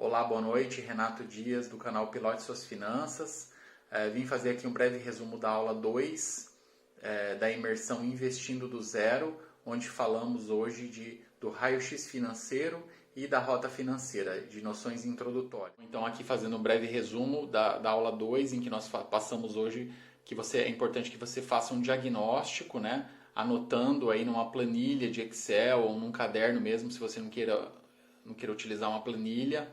Olá, boa noite, Renato Dias do canal Pilote Suas Finanças. Vim fazer aqui um breve resumo da aula 2 da imersão Investindo do Zero, onde falamos hoje do raio-x financeiro e da rota financeira, de noções introdutórias. Então aqui fazendo um breve resumo da aula 2, em que nós passamos hoje, que é importante que você faça um diagnóstico, né? Anotando aí numa planilha de Excel ou num caderno mesmo, se você não queira utilizar uma planilha,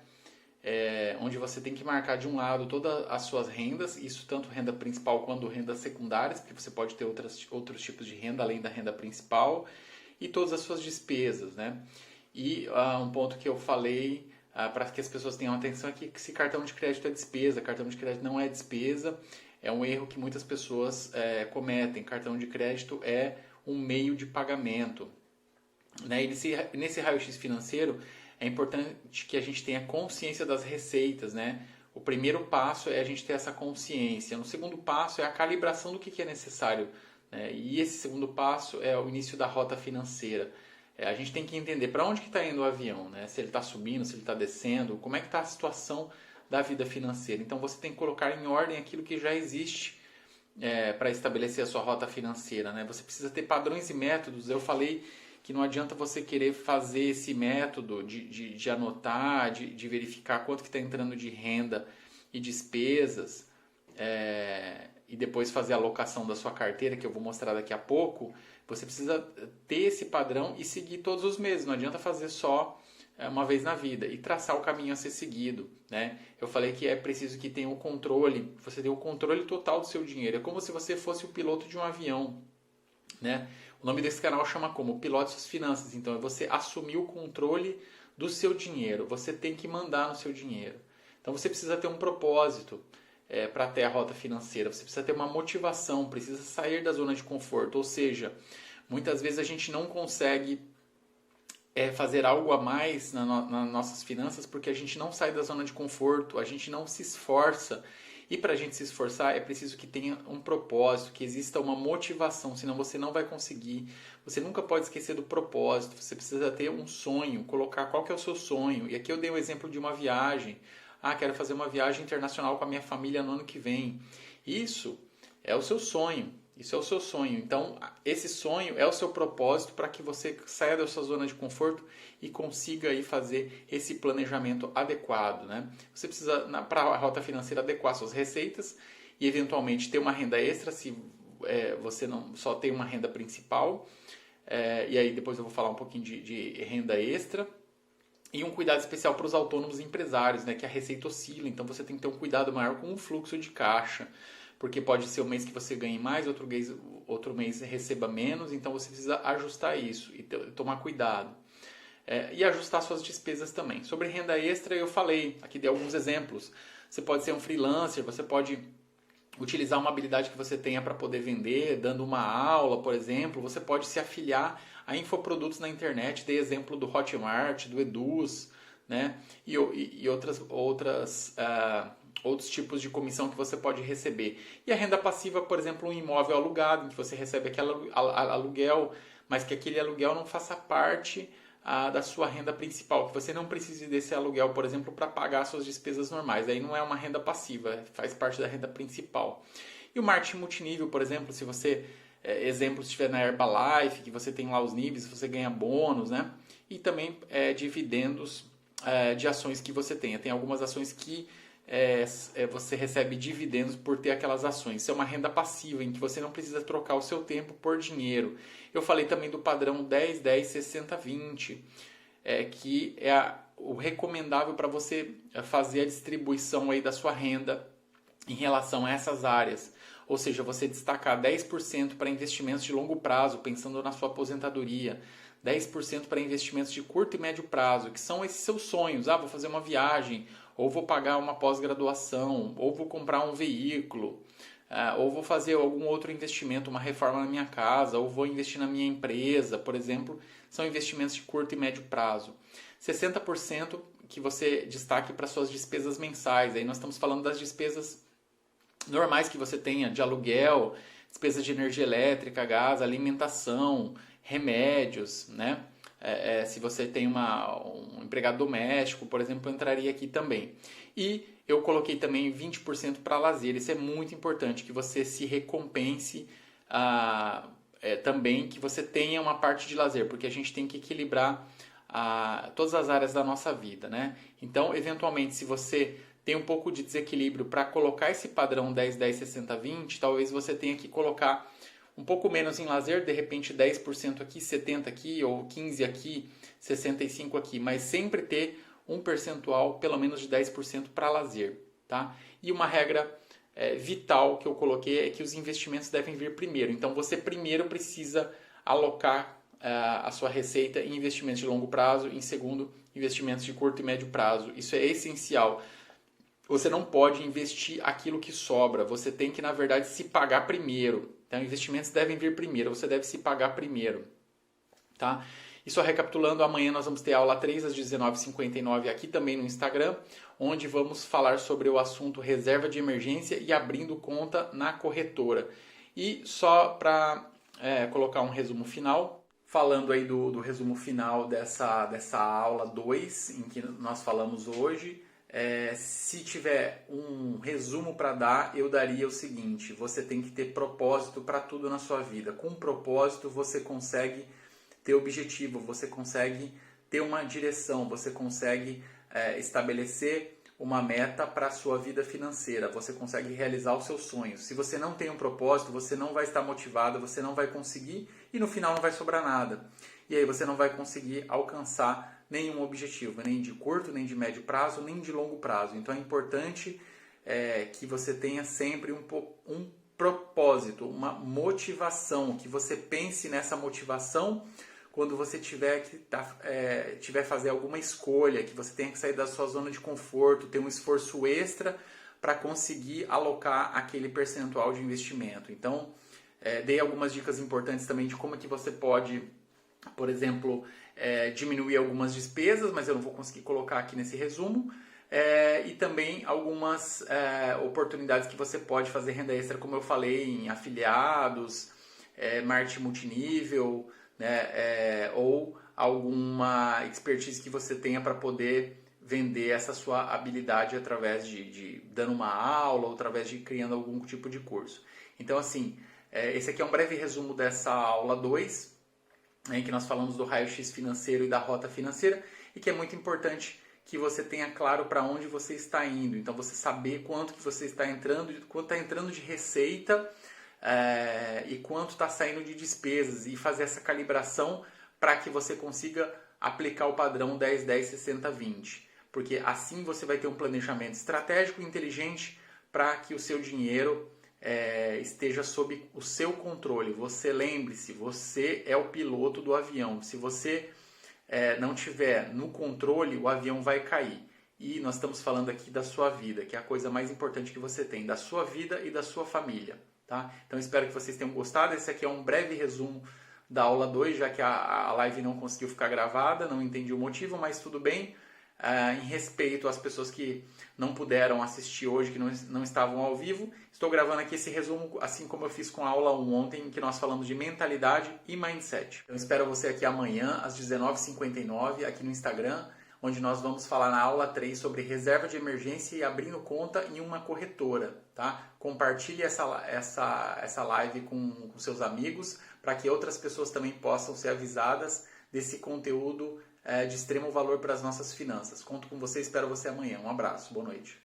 onde você tem que marcar de um lado todas as suas rendas, isso tanto renda principal quanto rendas secundárias, porque você pode ter outros tipos de renda além da renda principal, e todas as suas despesas, né? E um ponto que eu falei para que as pessoas tenham atenção é que se cartão de crédito é despesa, cartão de crédito não é despesa, é um erro que muitas pessoas cometem. Cartão de crédito é um meio de pagamento, né? E nesse raio-x financeiro é importante que a gente tenha consciência das receitas, né? O primeiro passo é a gente ter essa consciência. O segundo passo é a calibração do que é necessário, né? E esse segundo passo é o início da rota financeira. A gente tem que entender para onde que está indo o avião, né? Se ele está subindo, se ele está descendo, como é que está a situação da vida financeira. Então você tem que colocar em ordem aquilo que já existe para estabelecer a sua rota financeira, né? Você precisa ter padrões e métodos. Eu falei que não adianta você querer fazer esse método de anotar, de verificar quanto que está entrando de renda e despesas, e depois fazer a alocação da sua carteira, que eu vou mostrar daqui a pouco. Você precisa ter esse padrão e seguir todos os meses. Não adianta fazer só uma vez na vida e traçar o caminho a ser seguido, né? Eu falei que é preciso que tenha o controle, você tenha o controle total do seu dinheiro. É como se você fosse o piloto de um avião, né? O nome desse canal chama como Pilote Suas Finanças. Então é você assumir o controle do seu dinheiro. Você tem que mandar no seu dinheiro. Então você precisa ter um propósito para ter a rota financeira. Você precisa ter uma motivação, precisa sair da zona de conforto. Ou seja, muitas vezes a gente não consegue fazer algo a mais nas nossas finanças porque a gente não sai da zona de conforto, a gente não se esforça. E para a gente se esforçar é preciso que tenha um propósito, que exista uma motivação, senão você não vai conseguir. Você nunca pode esquecer do propósito, você precisa ter um sonho, colocar qual que é o seu sonho. E aqui eu dei um exemplo de uma viagem. Quero fazer uma viagem internacional com a minha família no ano que vem. Isso é o seu sonho. Isso é o seu sonho. Então, esse sonho é o seu propósito para que você saia da sua zona de conforto e consiga aí fazer esse planejamento adequado, né? Você precisa, para a rota financeira, adequar suas receitas e, eventualmente, ter uma renda extra se você não só tem uma renda principal. E aí, depois eu vou falar um pouquinho de renda extra. E um cuidado especial para os autônomos empresários, né? Que a receita oscila. Então, você tem que ter um cuidado maior com o fluxo de caixa. Porque pode ser um mês que você ganhe mais, outro mês receba menos, então você precisa ajustar isso e tomar cuidado. E ajustar suas despesas também. Sobre renda extra, eu falei, aqui dei alguns exemplos. Você pode ser um freelancer, você pode utilizar uma habilidade que você tenha para poder vender, dando uma aula, por exemplo. Você pode se afiliar a infoprodutos na internet, dei exemplo do Hotmart, do Eduz, né? E outros tipos de comissão que você pode receber. E a renda passiva, por exemplo, um imóvel alugado, em que você recebe aquele aluguel, mas que aquele aluguel não faça parte da sua renda principal, que você não precise desse aluguel, por exemplo, para pagar suas despesas normais. Aí não é uma renda passiva, faz parte da renda principal. E o marketing multinível, por exemplo, se você, exemplo, estiver na Herbalife, que você tem lá os níveis, você ganha bônus, né? E também dividendos de ações que você tenha. Tem algumas ações que você recebe dividendos por ter aquelas ações. Isso é uma renda passiva, em que você não precisa trocar o seu tempo por dinheiro. Eu falei também do padrão 10, 10, 60, 20, que é o recomendável para você fazer a distribuição aí da sua renda em relação a essas áreas. Ou seja, você destacar 10% para investimentos de longo prazo, pensando na sua aposentadoria, 10% para investimentos de curto e médio prazo, que são esses seus sonhos. Vou fazer uma viagem, ou vou pagar uma pós-graduação, ou vou comprar um veículo, ou vou fazer algum outro investimento, uma reforma na minha casa, ou vou investir na minha empresa, por exemplo. São investimentos de curto e médio prazo. 60% que você destaque para suas despesas mensais. Aí nós estamos falando das despesas normais que você tenha, de aluguel, despesas de energia elétrica, gás, alimentação, remédios, né? se você tem um empregado doméstico, por exemplo, entraria aqui também. E eu coloquei também 20% para lazer. Isso é muito importante, que você se recompense também, que você tenha uma parte de lazer, porque a gente tem que equilibrar todas as áreas da nossa vida, né? Então, eventualmente, se você tem um pouco de desequilíbrio para colocar esse padrão 10, 10, 60, 20, talvez você tenha que colocar um pouco menos em lazer, de repente 10% aqui, 70% aqui, ou 15% aqui, 65% aqui, mas sempre ter um percentual pelo menos de 10% para lazer, tá? E uma regra vital que eu coloquei é que os investimentos devem vir primeiro. Então você primeiro precisa alocar a sua receita em investimentos de longo prazo, em segundo, investimentos de curto e médio prazo. Isso é essencial. Você não pode investir aquilo que sobra, você tem que, na verdade, se pagar primeiro. Então, investimentos devem vir primeiro, você deve se pagar primeiro. Tá? E só recapitulando, amanhã nós vamos ter aula 3 às 19h59 aqui também no Instagram, onde vamos falar sobre o assunto reserva de emergência e abrindo conta na corretora. E só para colocar um resumo final, falando aí do resumo final dessa aula 2, em que nós falamos hoje, se tiver um resumo para dar, eu daria o seguinte: você tem que ter propósito para tudo na sua vida. Com propósito você consegue ter objetivo, você consegue ter uma direção, você consegue estabelecer uma meta para a sua vida financeira, você consegue realizar os seus sonhos. Se você não tem um propósito, você não vai estar motivado, você não vai conseguir e no final não vai sobrar nada. E aí você não vai conseguir alcançar nenhum objetivo, nem de curto, nem de médio prazo, nem de longo prazo. Então é importante que você tenha sempre um propósito, uma motivação, que você pense nessa motivação quando você tiver que fazer alguma escolha, que você tenha que sair da sua zona de conforto, ter um esforço extra para conseguir alocar aquele percentual de investimento. Então, dei algumas dicas importantes também de como é que você pode, por exemplo, diminuir algumas despesas, mas eu não vou conseguir colocar aqui nesse resumo. E também algumas oportunidades que você pode fazer renda extra, como eu falei, em afiliados, marketing multinível, né, ou alguma expertise que você tenha para poder vender essa sua habilidade através de dando uma aula ou através de criando algum tipo de curso. Então, assim, esse aqui é um breve resumo dessa aula 2, em que nós falamos do raio-x financeiro e da rota financeira, e que é muito importante que você tenha claro para onde você está indo. Então, você saber quanto que você está entrando, quanto está entrando de receita e quanto está saindo de despesas, e fazer essa calibração para que você consiga aplicar o padrão 10, 10, 60, 20. Porque assim você vai ter um planejamento estratégico e inteligente para que o seu dinheiro esteja sob o seu controle. Você lembre-se, você é o piloto do avião. Se você não tiver no controle, o avião vai cair. E nós estamos falando aqui da sua vida, que é a coisa mais importante que você tem, da sua vida e da sua família. Tá? Então espero que vocês tenham gostado. Esse aqui é um breve resumo da aula 2, já que a live não conseguiu ficar gravada, não entendi o motivo, mas tudo bem. Em respeito às pessoas que não puderam assistir hoje, que não estavam ao vivo, estou gravando aqui esse resumo, assim como eu fiz com a aula 1 ontem, em que nós falamos de mentalidade e mindset. Eu espero você aqui amanhã, às 19h59, aqui no Instagram, onde nós vamos falar na aula 3 sobre reserva de emergência e abrindo conta em uma corretora. Tá? Compartilhe essa live com seus amigos, para que outras pessoas também possam ser avisadas desse conteúdo de extremo valor para as nossas finanças. Conto com você, espero você amanhã. Um abraço, boa noite.